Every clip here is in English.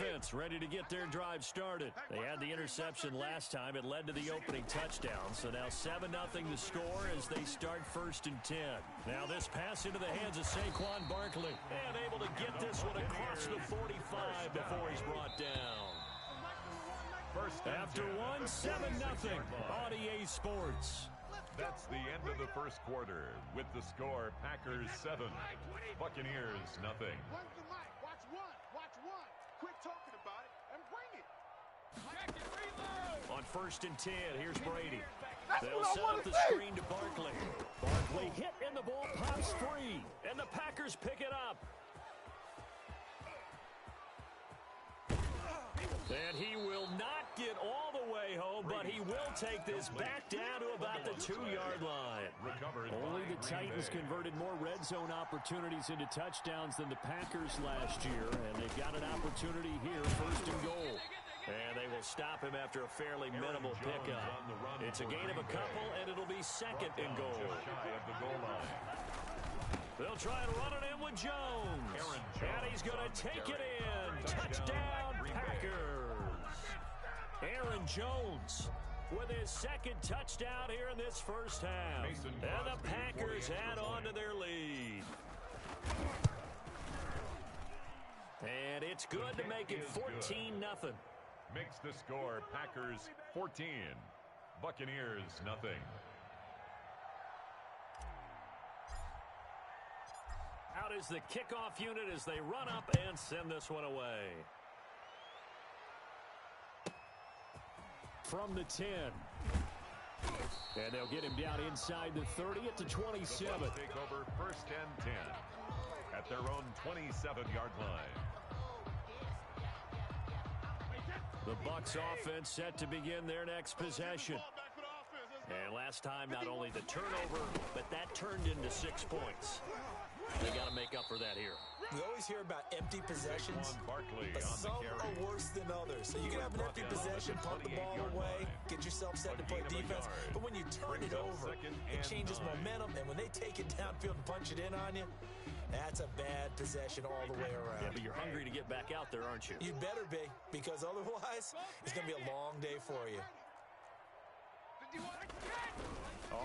offense ready to get their drive started. They had the interception last time. It led to the opening touchdown. So now 7-0 the score as they start 1st and 10. Now this pass into the hands of Saquon Barkley. And able to get this one across the 45 before he's brought down. After one, 7-0 on EA Sports. That's the end of the first quarter with the score Packers 7, Buccaneers nothing. Watch one. Quit talking about it and bring it. On 1st and 10, here's Brady. They'll set up the screen to Barkley. Barkley hit and the ball pops free. And the Packers pick it up. And he will not get all the way home, but he will take this back down to about the 2-yard line. Only the Titans converted more red zone opportunities into touchdowns than the Packers last year, and they've got an opportunity here, 1st and goal. And they will stop him after a fairly minimal pickup. It's a gain of a couple, and it'll be 2nd and goal. They'll try and run it in with Jones. And he's going to take it in. Touchdown, Packers. Aaron Jones with his 2nd touchdown here in this first half. And the Packers add on to their lead. And it's good to make it 14-0. Makes the score Packers 14, Buccaneers nothing. Out is the kickoff unit as they run up and send this one away. From the 10. And they'll get him down inside the 30 at the 27. Take over 1st and 10 at their own 27-yard line. The Bucs offense set to begin their next possession. And last time, not only the turnover, but that turned into 6 points. They got to make up for that here. We always hear about empty possessions, but some are worse than others. So you can have an empty possession, punt the ball away, get yourself set to play defense. But when you turn it over, it changes momentum. And when they take it downfield and punch it in on you, that's a bad possession all the way around. Yeah, but you're hungry to get back out there, aren't you? You better be, because otherwise, it's going to be a long day for you.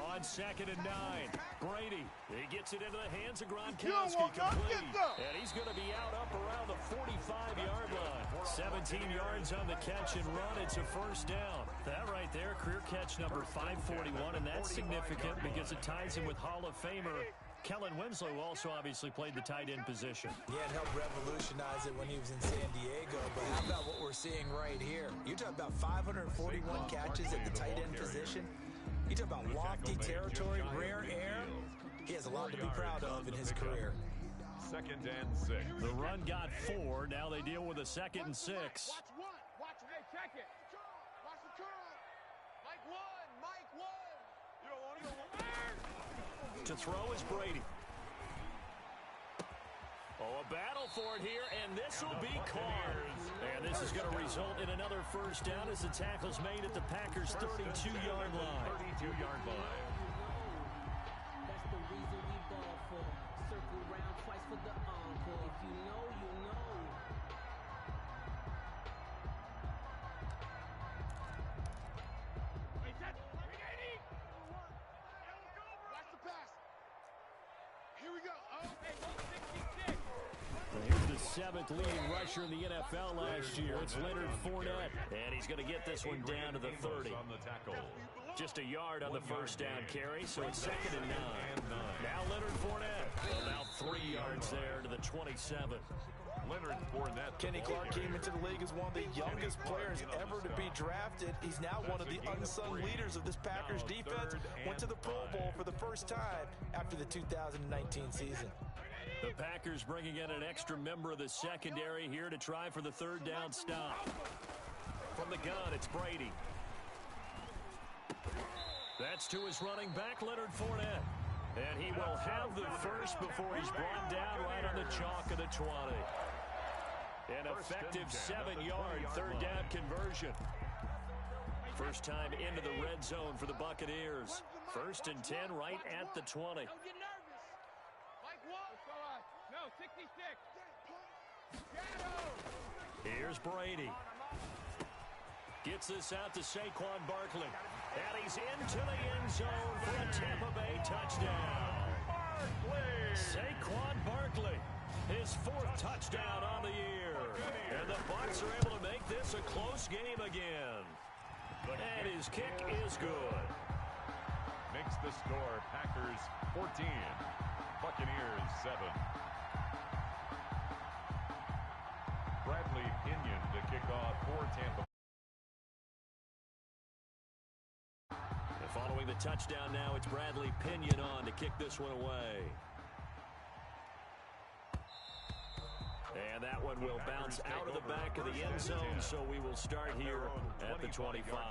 On 2nd and 9, Brady. He gets it into the hands of Gronkowski, complete. And he's going to be out up around the 45-yard line. 17 yards on the catch and run. It's a 1st down. That right there, career catch number 541, and that's significant because it ties him with Hall of Famer Kellen Winslow, who also obviously played the tight end position. Yeah, and helped revolutionize it when he was in San Diego. But how about what we're seeing right here? You're talking about 541 catches at the tight end position. You talk about lofty territory, rare air. He has a lot to be proud of in his career. 2nd and 6. The run got 4. Now they deal with a 2nd and 6. Watch one. Hey, check it. Watch the curl. Mike 1. You don't want to go one. To throw is Brady. Oh, a battle for it here, and this will be caught. And this is going to result in another 1st down as the tackle's made at the Packers' 32-yard line. 32-yard line. That's the reason we ball for. Circle round twice for the encore. If you know, you know. Watch the pass. Here we go. Here's the 7th leading rusher in the NFL last year. It's Leonard Fournette. And he's going to get this one down to the 30. Just a yard on the 1st down carry, so it's 2nd and 9. Now Leonard Fournette. About 3 yards there to the 27. Leonard Fournette. Kenny Clark came into the league as one of the youngest players ever to be drafted. He's now one of the unsung leaders of this Packers defense. Went to the Pro Bowl for the first time after the 2019 season. The Packers bringing in an extra member of the secondary here to try for the 3rd down stop. From the gun, it's Brady. That's to his running back, Leonard Fournette. And he will have the first before he's brought down right on the chalk of the 20. An effective 7-yard 3rd down conversion. First time into the red zone for the Buccaneers. 1st and 10 right at the 20. Don't get nervous. Mike 1. No, 66. Here's Brady. Gets this out to Saquon Barkley. And he's into the end zone for a Tampa Bay touchdown. Saquon Barkley, his 4th touchdown on the year. And the Bucs are able to make this a close game again. And his kick is good. Makes the score Packers 14, Buccaneers 7. Bradley Pinion to kick off for Tampa. And following the touchdown now, it's Bradley Pinion on to kick this one away. And that one will bounce out of the back of the end zone, so we will start here at the 25.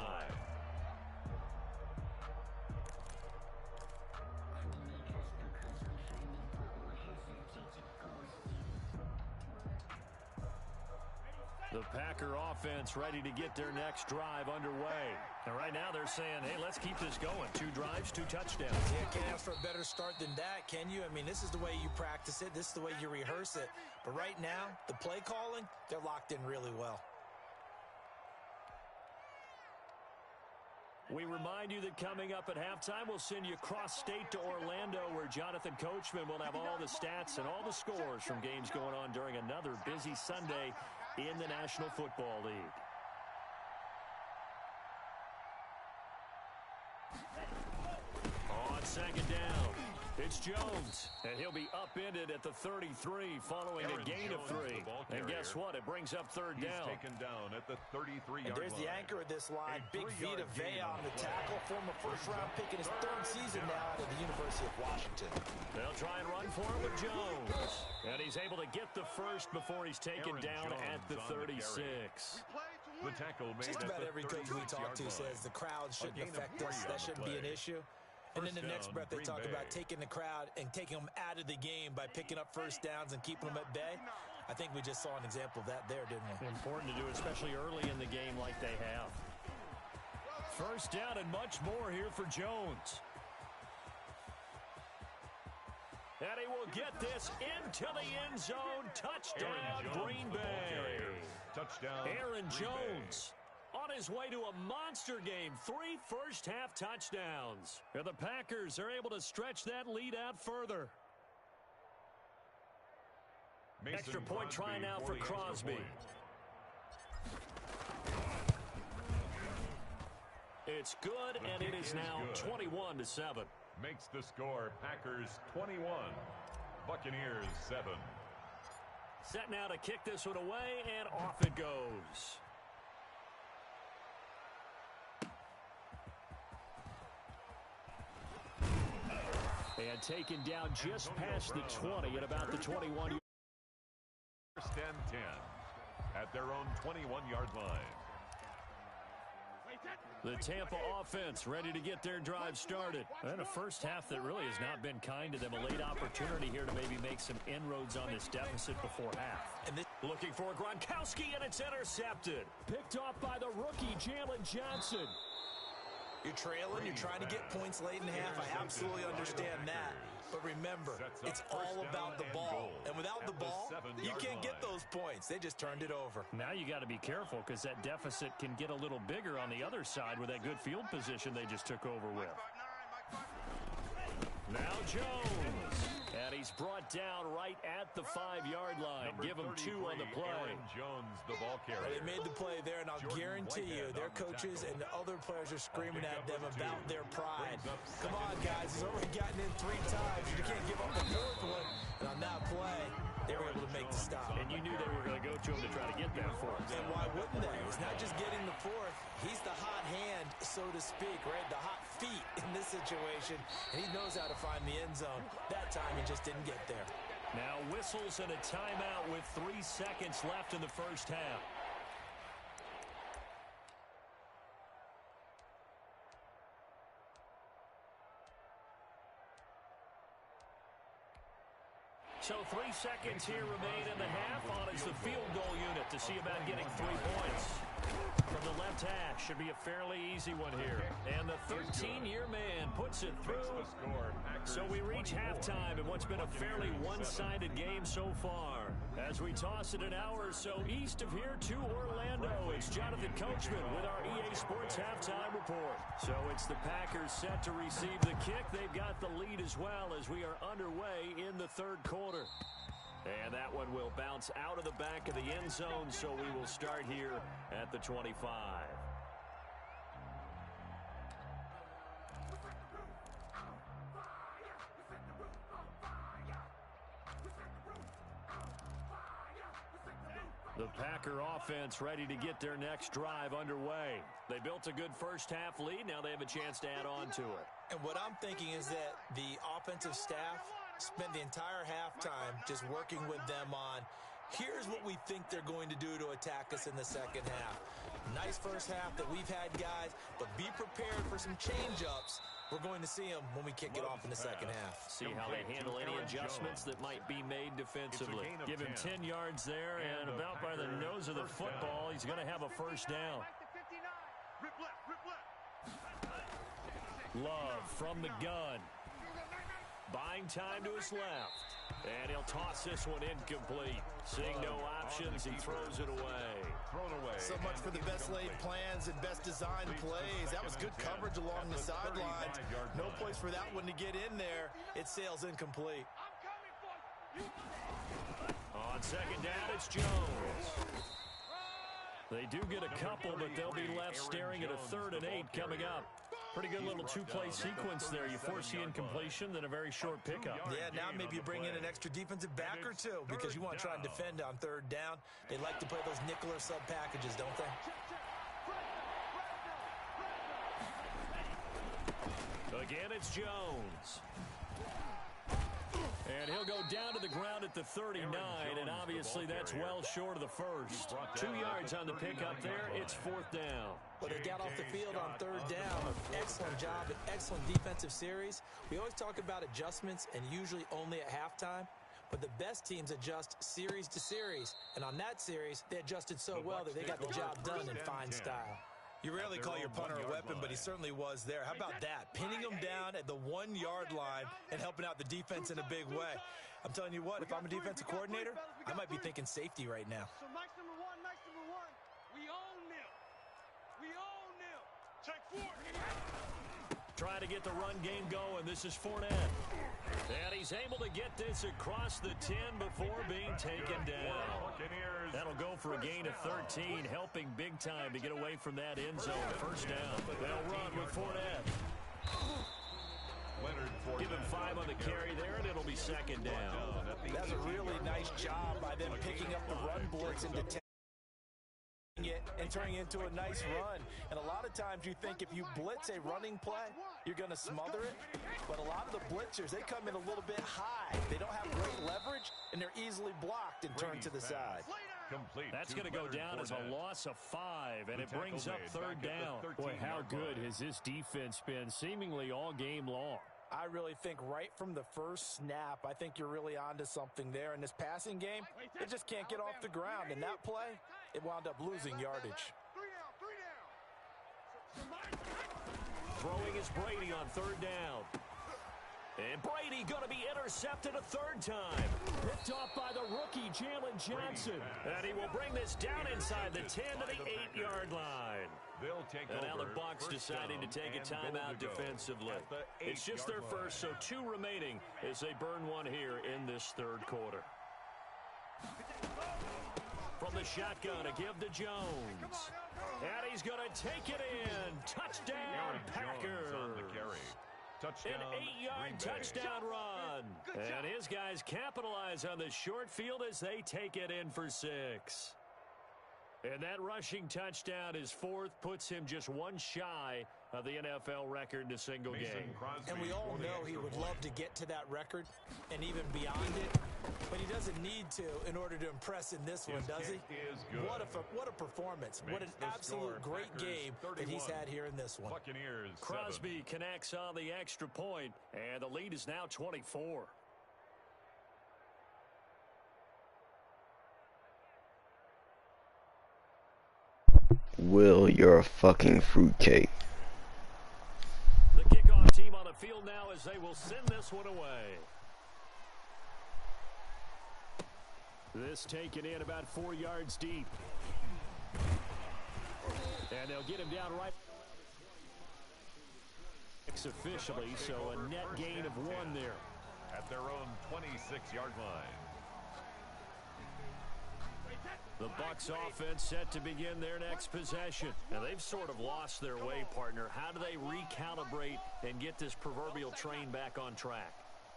The Packer offense ready to get their next drive underway. And right now they're saying, hey, let's keep this going. 2 drives, 2 touchdowns. Yeah, can't ask for a better start than that, can you? I mean, this is the way you practice it. This is the way you rehearse it. But right now, the play calling, they're locked in really well. We remind you that coming up at halftime, we'll send you cross-state to Orlando, where Jonathan Coachman will have all the stats and all the scores from games going on during another busy Sunday in the National Football League. On second down, it's Jones, and he'll be upended at the 33 following a gain of 3. And guess what? It brings up third down. He's taken down at the 33-yard line. And there's the anchor of this line, Big Vita Vea on the tackle, former first-round pick in his 3rd season now out of the University of Washington. They'll try and run for it with Jones. And he's able to get the first before he's taken down at the 36. The tackle made Just about every coach we talk to says the crowd shouldn't affect us. That shouldn't be an issue. And then the next breath they talk about taking the crowd and taking them out of the game by picking up first downs and keeping them at bay. I think we just saw an example of that there, didn't we? Important to do, especially early in the game like they have. First down and much more here for Jones. And he will get this into the end zone. Touchdown, Green Bay. Touchdown, Aaron Jones on his way to a monster game. 3 first-half touchdowns. And the Packers are able to stretch that lead out further. Extra point try now for Crosby. It's good, and it is now 21-7. Makes the score Packers 21, Buccaneers 7. Set now to kick this one away, and off it goes. And taken down just past the 20 at about the 21. First and 10 at their own 21-yard line. The Tampa offense ready to get their drive started. And a first half that really has not been kind to them. A late opportunity here to maybe make some inroads on this deficit before half. And looking for Gronkowski, and it's intercepted. Picked off by the rookie, Jalen Johnson. You're trailing, you're trying to get points late in half. I absolutely understand that. But remember, it's all about the ball. And without the ball, you can't get those points. They just turned it over. Now you got to be careful because that deficit can get a little bigger on the other side with that good field position they just took over with. Now Jones. And he's brought down right at the 5-yard line. Give him 2 on the play. Aaron Jones, the ball carrier. They made the play there, and I'll guarantee you their coaches and the other players are screaming at them about their pride. Come on, guys. He's already gotten in 3 times. You can't give up the 4th one. And on that play, they were able to make the stop. And you knew they were going to go to him to try to get that 4th. And why wouldn't they? It's not just getting the 4th. He's the hot hand, so to speak, right? The hot feet in this situation. And he knows how to find the end zone. That time he just didn't get there. Now whistles and a timeout with 3 seconds left in the first half. So 3 seconds here remain in the half. On is the field goal unit to see about getting 3 points. From the left hash, should be a fairly easy one here. And the 13-year man puts it through. So we reach halftime in what's been a fairly one-sided game so far. As we toss it an hour or so east of here to Orlando, it's Jonathan Coachman with our EA Sports Halftime Report. So it's the Packers set to receive the kick. They've got the lead as well as we are underway in the third quarter. And that one will bounce out of the back of the end zone, so we will start here at the 25. The Packer offense ready to get their next drive underway. They built a good first-half lead. Now they have a chance to add on to it. And what I'm thinking is that the offensive staff spent the entire halftime just working with them on, here's what we think they're going to do to attack us in the second half. Nice first half that we've had, guys, but be prepared for some change-ups. We're going to see them when we kick it off in the second half. See how they handle any adjustments that might be made defensively. Give him 10 yards there, and about by the nose of the football, he's going to have a first down. Love from the gun. Buying time to his left. And he'll toss this one incomplete. Seeing no options, he throws it away. So much for the best laid plans and best designed plays. That was good coverage along the sidelines. No place for that one to get in there. It sails incomplete. On second down, it's Jones. They do get a couple, but they'll be left staring at a 3rd and 8 coming up. Pretty good little two-play sequence there. You force the incompletion, then a very short pickup. Yeah, now maybe you bring in an extra defensive back or two because you want to try and defend on 3rd down. They like to play those nickel or sub packages, don't they? Again, it's Jones. And he'll go down to the ground at the 39, and obviously that's well short of the first. 2 yards on the pickup there. It's 4th down. Well, they got off the field on 3rd down. Excellent job, an excellent defensive series. We always talk about adjustments and usually only at halftime. But the best teams adjust series to series. And on that series, they adjusted so well that they got the job done in fine style. You rarely call your punter a weapon, but he certainly was there. How about that? Pinning him down at the 1-yard line and helping out the defense in a big way. I'm telling you what, if I'm a defensive coordinator, I might be thinking safety right now. So Mike's number one. We own them. We own them. Check 4. Trying to get the run game going. This is Fournette. And he's able to get this across the 10 before being taken down. That'll go for a gain of 13, helping big time to get away from that end zone. First down. They'll run with Fournette. Give him 5 on the carry there, and it'll be second down. That's a really nice job by them picking up the run blitz and detecting it and turning it into a nice run. And a lot of times you think if you blitz a running play, you're going to smother it. But a lot of the blitzers, they come in a little bit high. They don't have great leverage, and they're easily blocked and turned to the side. That's going to go down as a loss of 5, and it brings up 3rd down. Boy, how good has this defense been seemingly all game long? I really think right from the first snap, I think you're really onto something there. In this passing game, it just can't get off the ground. And that play, it wound up losing yardage. 3 down. Throwing is Brady on 3rd down. And Brady going to be intercepted a 3rd time. Picked off by the rookie, Jalen Johnson. And he will bring this down inside the 10 to the 8-yard line. And now the Bucs deciding to take a timeout defensively. It's just their first, so 2 remaining as they burn one here in this 3rd quarter. From the shotgun, a give to Jones. And he's going to take it in. Touchdown, Packers. An 8-yard touchdown run. And his guys capitalize on the short field as they take it in for 6. And that rushing touchdown, his 4th, puts him just 1 shy of the NFL record in a single game. And we all know he would love to get to that record and even beyond it, but he doesn't need to in order to impress in this one, does he? What a performance. What an absolute great game that he's had here in this one. Crosby connects on the extra point, and the lead is now 24. Will, you're a fucking fruitcake. The kickoff team on the field now as they will send this one away. This taken in about 4 yards deep. And they'll get him down right officially, so a net gain of 1 there. At their own 26-yard line. The Bucs offense set to begin their next possession. Now, they've sort of lost their way, partner. How do they recalibrate and get this proverbial train back on track?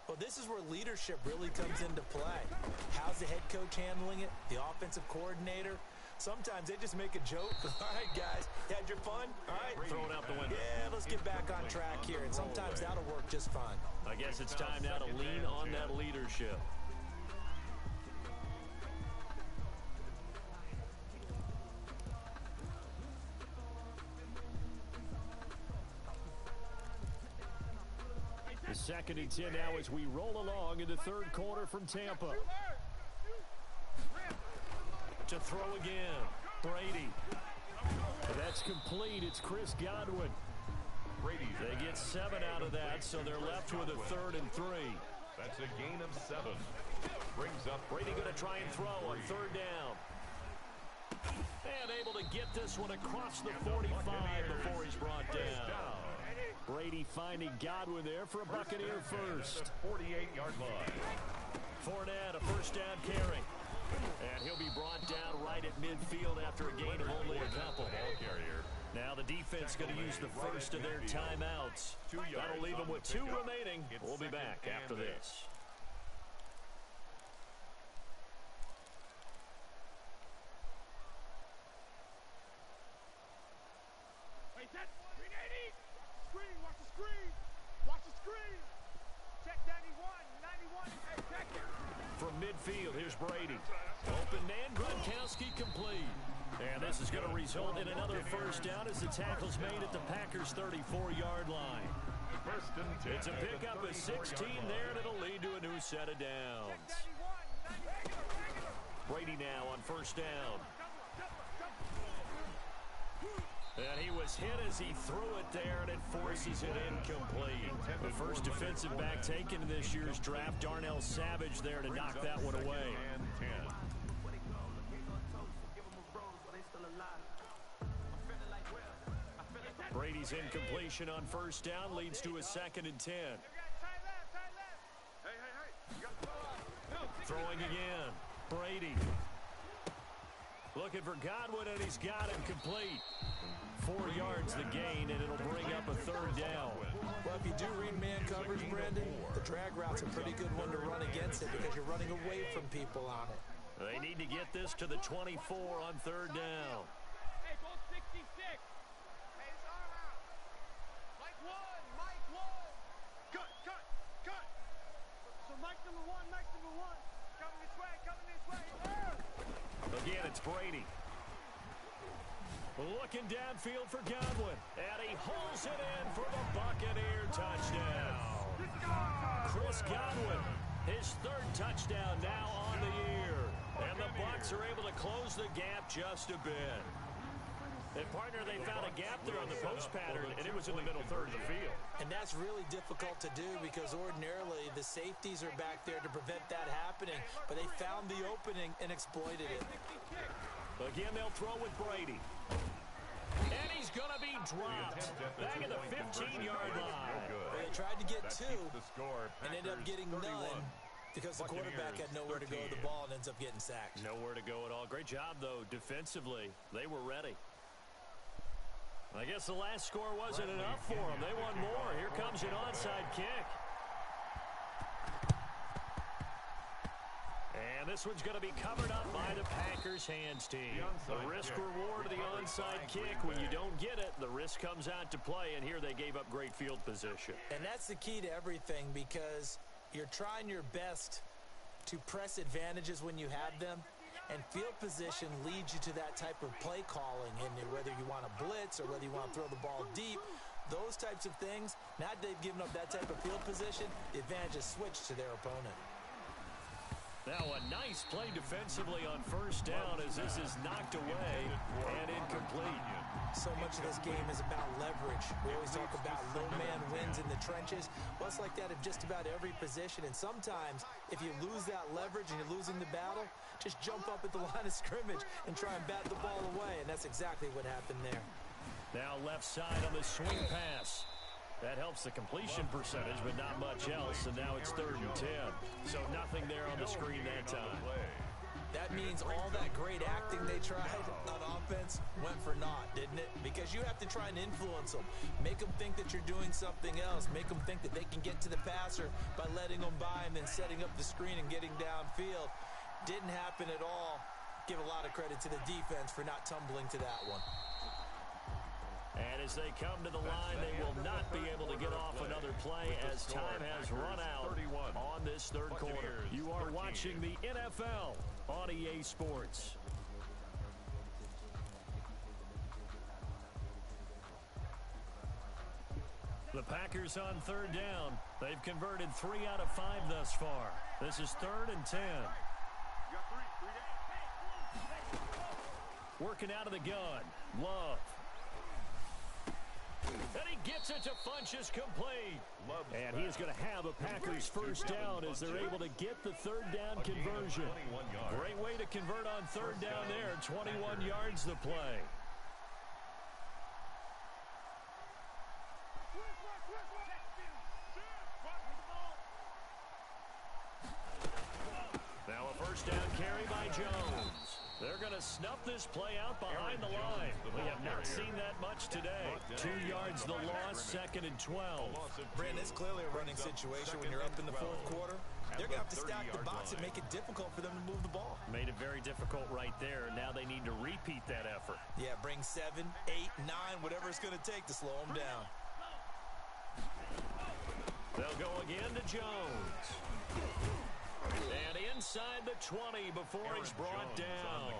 Well, this is where leadership really comes into play. How's the head coach handling it? The offensive coordinator? Sometimes they just make a joke. All right, guys, you had your fun? All right, throw it out the window. Yeah, let's get back on track here. And sometimes that'll work just fine. I guess it's time now to lean on that leadership. The 2nd and 10 now as we roll along in the 3rd quarter from Tampa. To throw again. Brady. That's complete. It's Chris Godwin. They get 7 out of that, so they're left with a 3rd and 3. That's a gain of 7. Brings up Brady going to try and throw on 3rd down. And able to get this one across the 45 before he's brought down. Brady finding Godwin there for a Buccaneer first. 48-yard line. Fournette, a 1st down carry. And he'll be brought down right at midfield after a gain of only a couple. Ball carrier. Now the defense going to use the first of their timeouts. That'll leave them with 2 remaining. We'll be back after this. Screen, watch the screen. Watch the screen. Check 91, 91. Hey, check it. From midfield, here's Brady. Open man, Gronkowski complete. And this is going to result in another 1st down as the tackle's made at the Packers' 34-yard line. 1st and 10. It's a pickup of 16 there, and it'll lead to a new set of downs. Brady now on 1st down. And he was hit as he threw it there, and it forces it incomplete. The first defensive back taken in this year's draft, Darnell Savage there to knock that one away. Brady's incompletion on 1st down leads to a 2nd and 10. Throwing again. Brady. Looking for Godwin, and he's got him complete. 4 yards the gain, and it'll bring up a 3rd down. Well, if you do read man coverage, Brandon, the drag route's a pretty good one to run against it because you're running away from people on it. They need to get this to the 24 on 3rd down. Hey, go 66. Hey, it's arm out. Mike 1, Mike 1. Cut. So Mike number 1, coming this way. Again, it's Brady. Looking downfield for Godwin. And he holds it in for the Buccaneer touchdown. Chris Godwin, his 3rd touchdown now on the year. And the Bucs are able to close the gap just a bit. And, partner, they found a gap there on the post pattern, and it was in the middle 3rd of the field. And that's really difficult to do because ordinarily the safeties are back there to prevent that happening. But they found the opening and exploited it. Again, they'll throw with Brady. And he's going to be dropped back at the 15-yard line. Well, they tried to get 2 and ended up getting none because the quarterback had nowhere to go with the ball and ends up getting sacked. Nowhere to go at all. Great job, though, defensively. They were ready. I guess the last score wasn't enough for them. They want more. Here comes an onside kick. And this one's going to be covered up by the Packers hands team. The risk-reward of the onside kick. When you don't get it, the risk comes out to play, and here they gave up great field position. And that's the key to everything because you're trying your best to press advantages when you have them, and field position leads you to that type of play calling, and whether you want to blitz or whether you want to throw the ball deep, those types of things, now that they've given up that type of field position, the advantage is switched to their opponent. Now a nice play defensively on 1st down as this is knocked away and incomplete. complete. So much of this game is about leverage. We always talk about low man wins in the trenches. Well, it's like that in just about every position. And sometimes, if you lose that leverage and you're losing the battle, just jump up at the line of scrimmage and try and bat the ball away. And that's exactly what happened there. Now left side on the swing pass. That helps the completion percentage, but not much else. And now it's 3rd and 10. So nothing there on the screen that time. That means all that great acting they tried on offense went for naught, didn't it? Because you have to try and influence them. Make them think that you're doing something else. Make them think that they can get to the passer by letting them by and then setting up the screen and getting downfield. Didn't happen at all. Give a lot of credit to the defense for not tumbling to that one. And as they come to the line, they will not be able to get off another play as time has run out on this 3rd quarter. You are watching the NFL on EA Sports. The Packers on 3rd down. They've converted 3 out of 5 thus far. This is 3rd and 10. Working out of the gun. Love. And he gets it to Funchess complete. And he is going to have a Packers 1st down as they're able to get the 3rd down conversion. Great way to convert on 3rd down there. 21 yards the play. Now a 1st down carry by Jones. They're going to snuff this play out behind the line. We have not seen that much today. 2 yards the loss, 2nd and 12. Brandon, it's clearly a running situation when you're up in the 4th quarter. They're going to have to stack the box and make it difficult for them to move the ball. Made it very difficult right there. Now they need to repeat that effort. Yeah, bring 7, 8, 9, whatever it's going to take to slow them down. They'll go again to Jones. And inside the 20 before he's brought down.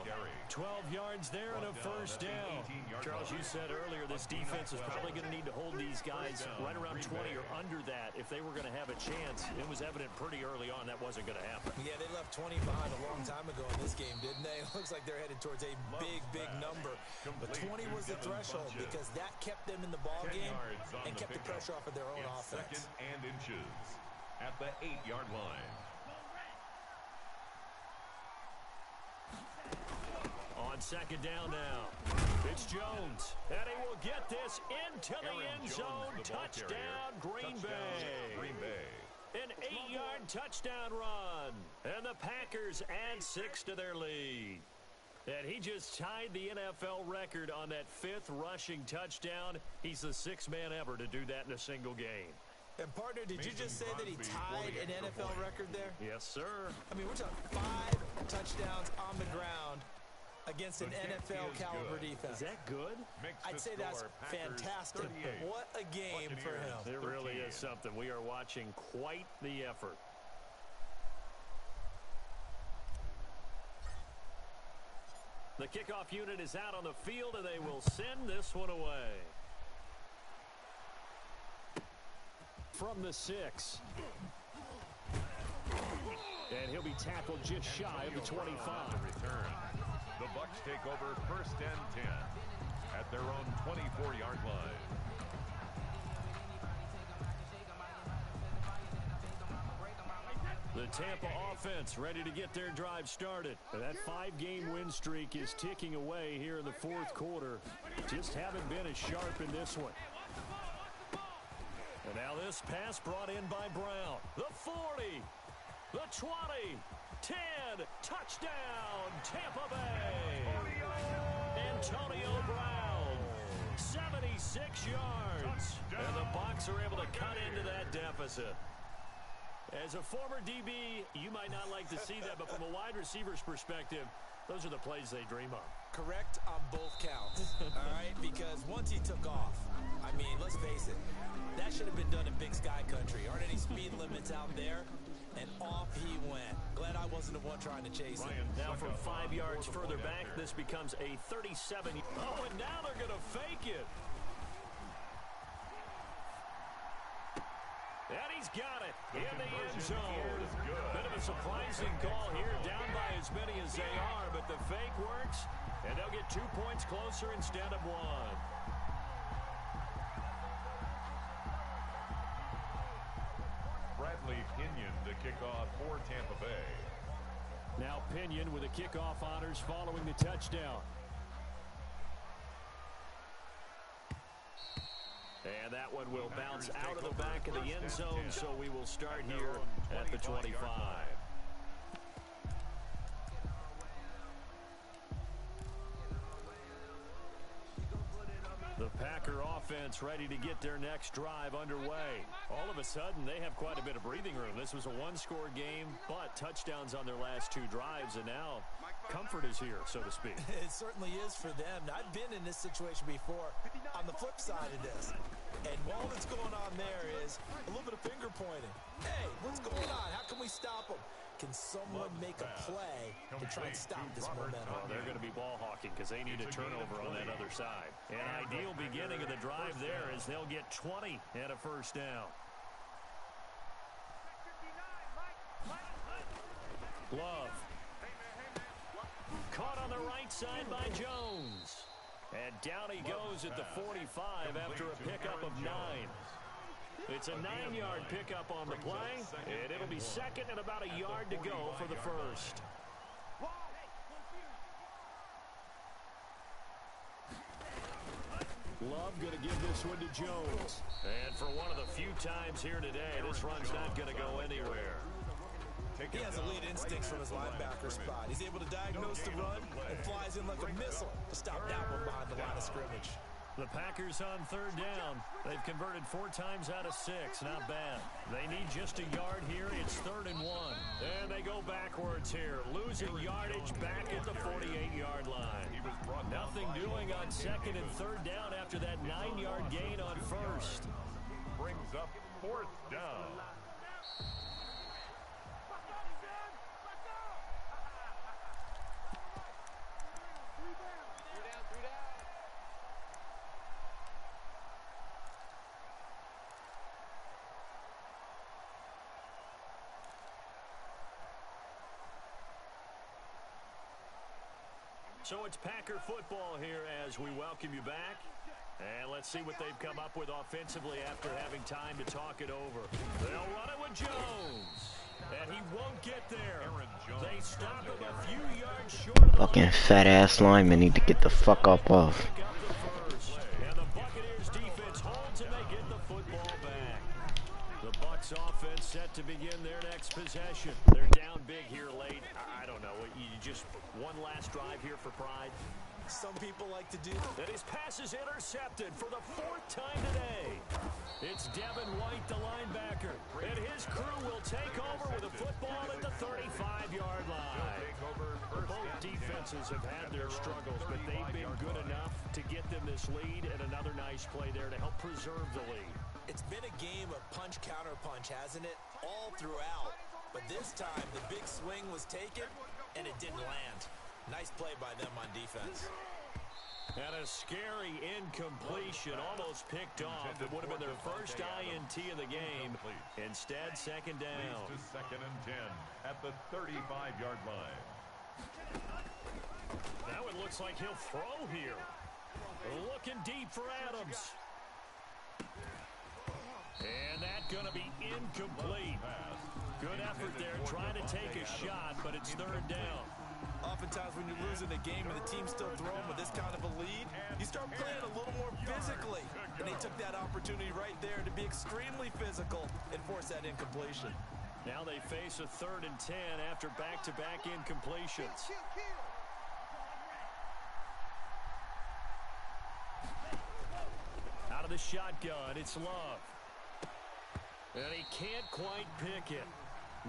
12 yards there and a 1st down. Charles, you said earlier this defense is probably going to need to hold these guys right around 20 or under that if they were going to have a chance. It was evident pretty early on that wasn't going to happen. Yeah, they left 20 behind a long time ago in this game, didn't they? It looks like they're headed towards a big, big number. But 20 was the threshold because that kept them in the ball game and kept the pressure off of their own offense. 2nd and inches at the 8-yard line. On 2nd down now. It's Jones. And he will get this into the end zone. Touchdown, Green Bay. An 8-yard touchdown run. And the Packers add 6 to their lead. And he just tied the NFL record on that 5th rushing touchdown. He's the 6th man ever to do that in a single game. And, partner, did you just say that he tied an NFL record there? Yes, sir. I mean, we're talking 5 touchdowns on the ground against an NFL caliber defense. Is that good? I'd say that's fantastic. What a game for him. It really is something. We are watching quite the effort. The kickoff unit is out on the field, and they will send this one away. From the 6. And he'll be tackled just shy of the 25. The Bucs take over 1st and 10 at their own 24-yard line. The Tampa offense ready to get their drive started. That 5-game win streak is ticking away here in the 4th quarter. Just haven't been as sharp in this one. And now this pass brought in by Brown. The 40, the 20, 10, touchdown, Tampa Bay. Antonio Brown, 76 yards. And the Bucs are able to cut into that deficit. As a former DB, you might not like to see that, but from a wide receiver's perspective, those are the plays they dream of. Correct on both counts, all right? Because once he took off, I mean, let's face it, that should have been done in Big Sky Country. Aren't any speed limits out there? And off he went. Glad I wasn't the one trying to chase him. Now from 5 yards further back, this becomes a 37. Oh, and now they're going to fake it. And he's got it in the end zone. Bit of a surprising call here, down by as many as they are, but the fake works, and they'll get 2 points closer instead of 1. Bradley Pinion to kick off for Tampa Bay. Now Pinion with the kickoff honors following the touchdown. And that one will bounce out of the back of the end zone, so we will start here at the 25. The Packer offense ready to get their next drive underway. All of a sudden, they have quite a bit of breathing room. This was a one-score game, but touchdowns on their last 2 drives, and now comfort is here, so to speak. It certainly is for them. I've been in this situation before on the flip side of this. And all that's going on there is a little bit of finger pointing. Hey, what's going on? How can we stop them? Can someone make a play to try and stop this momentum? Well, they're going to be ball hawking because they need a turnover on that other side. An ideal beginning of the drive there is they'll get 20 and a first down. Love. Caught on the right side by Jones. And down he goes at the 45 after a pickup of 9. It's a 9-yard pickup on the play, and it'll be second and about a yard to go for the first. Love going to give this one to Jones. And for one of the few times here today, this run's not going to go anywhere. He has elite instincts from his linebacker spot. He's able to diagnose the run and flies in like a missile to stop that one behind the line of scrimmage. The Packers on third down. They've converted 4 times out of 6. Not bad. They need just a yard here. It's 3rd and 1. And they go backwards here. Losing yardage back at the 48-yard line. Nothing doing on 2nd and 3rd down after that 9-yard gain on 1st. Brings up 4th down. So it's Packer football here as we welcome you back. And let's see what they've come up with offensively after having time to talk it over. They'll run it with Jones. And he won't get there. They stop him a few yards short of the Fucking fat ass lineman need to get the fuck up off. And the Buccaneers defense holds and they get the football back. The Bucs offense set to begin their next possession. They're down big here late. I don't know. You just one last drive here for pride. Some people like to do. And his pass is intercepted for the 4th time today. It's Devin White, the linebacker. And his crew will take over with a football at the 35-yard line. Both defenses have had their struggles, but they've been good enough to get them this lead, and another nice play there to help preserve the lead. It's been a game of punch-counter-punch, hasn't it? All throughout. But this time, the big swing was taken, and it didn't land. Nice play by them on defense. And a scary incompletion, almost picked off. It would have been their first INT of the game. Instead, 2nd down. To 2nd and 10 at the 35-yard line. Now it looks like he'll throw here. Looking deep for Adams. And that's going to be incomplete. Good effort there, trying to take a shot, but it's 3rd down. Oftentimes when you're losing a game and the team's still throwing with this kind of a lead, you start playing a little more physically. And they took that opportunity right there to be extremely physical and force that incompletion. Now they face a 3rd and 10 after back-to-back incompletions. Out of the shotgun, it's Love. And he can't quite pick it.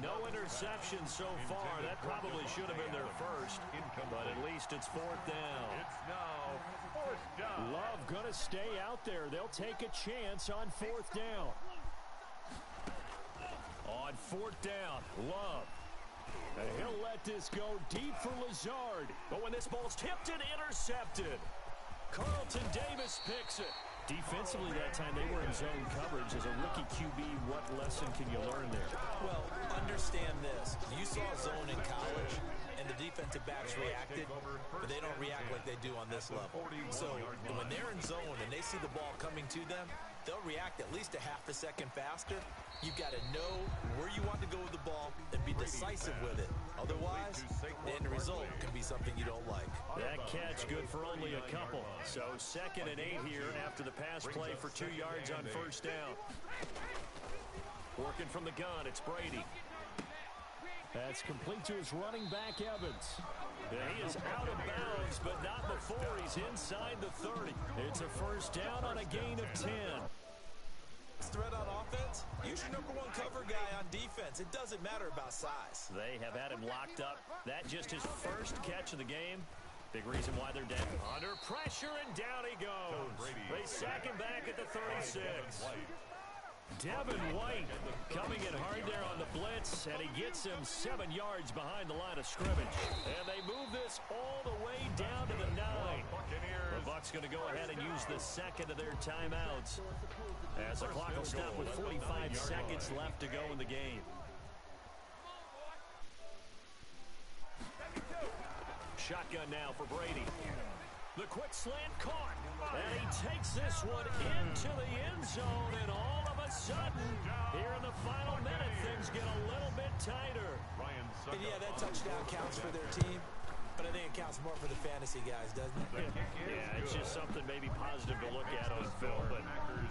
No interception so far. That probably should have been their first, but at least it's 4th down. It's now 4th down. Love going to stay out there. They'll take a chance on 4th down. On 4th down, Love. And he'll let this go deep for Lazard. But when this ball's tipped and intercepted, Carlton Davis picks it. Defensively that time, they were in zone coverage. As a rookie QB, what lesson can you learn there? Well, understand this. You saw zone in college, and the defensive backs reacted, but they don't react like they do on this level. So when they're in zone and they see the ball coming to them, they'll react at least a half a second faster. You've got to know where you want to go with the ball and be decisive with it. Otherwise, the end result can be something you don't like. That catch good for only a couple. So 2nd and 8 here after the pass play for 2 yards on first down. Working from the gun, it's Brady. That's complete to his running back, Evans. He is out of bounds, but not before he's inside the 30. It's a first down on a gain of 10. Threat on offense, use your #1 cover guy on defense. It doesn't matter about size. They have had him locked up. That just his first catch of the game. Big reason why they're down. Under pressure, and down he goes. They sack him back at the 36. Devin White coming in hard there on the blitz, and he gets him 7 yards behind the line of scrimmage. And they move this all the way down to the 9. The Bucs going to go ahead and use the second of their timeouts, as the clock will stop with 45 seconds left to go in the game. Shotgun now for Brady. The quick slant caught, and he takes this one into the end zone, and all of a sudden, here in the final minute, things get a little bit tighter. And yeah, that touchdown counts for their team, but I think it counts more for the fantasy guys, doesn't it? Yeah, it's just something maybe positive to look at on film, but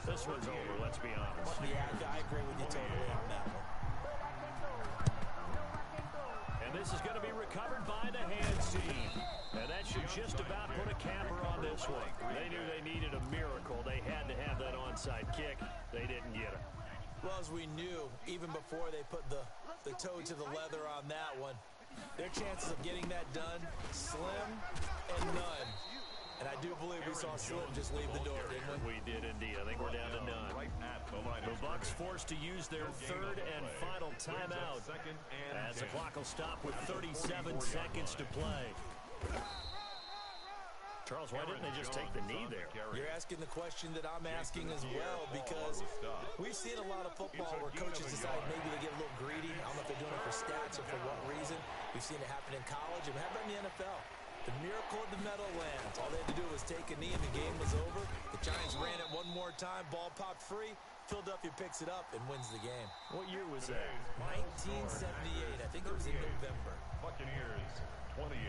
this one's over, let's be honest. Yeah, I agree with you totally on that one. And this is going to be recovered by the hands team. And that should just about put a capper on this one. They knew they needed a miracle. They had to have that onside kick. They didn't get it. Well, as we knew, even before they put the toe to the leather on that one, their chances of getting that done, slim and none. And I do believe we saw Slim just leave the door, didn't we? We did indeed. I think we're down to none. The Bucs forced to use their 3rd and final timeout, as the clock will stop with 37 seconds to play. Charles, why didn't they just take the knee there? You're asking the question that I'm asking as well, because we've seen a lot of football where coaches decide maybe they get a little greedy. I don't know if they're doing it for stats or for what reason. We've seen it happen in college, and we have it in the NFL. The miracle of the Meadowlands. All they had to do was take a knee, and the game was over. The Giants ran it one more time. Ball popped free. Philadelphia picks it up and wins the game. What year was that? 1978. I think it was in November. Buccaneers 28.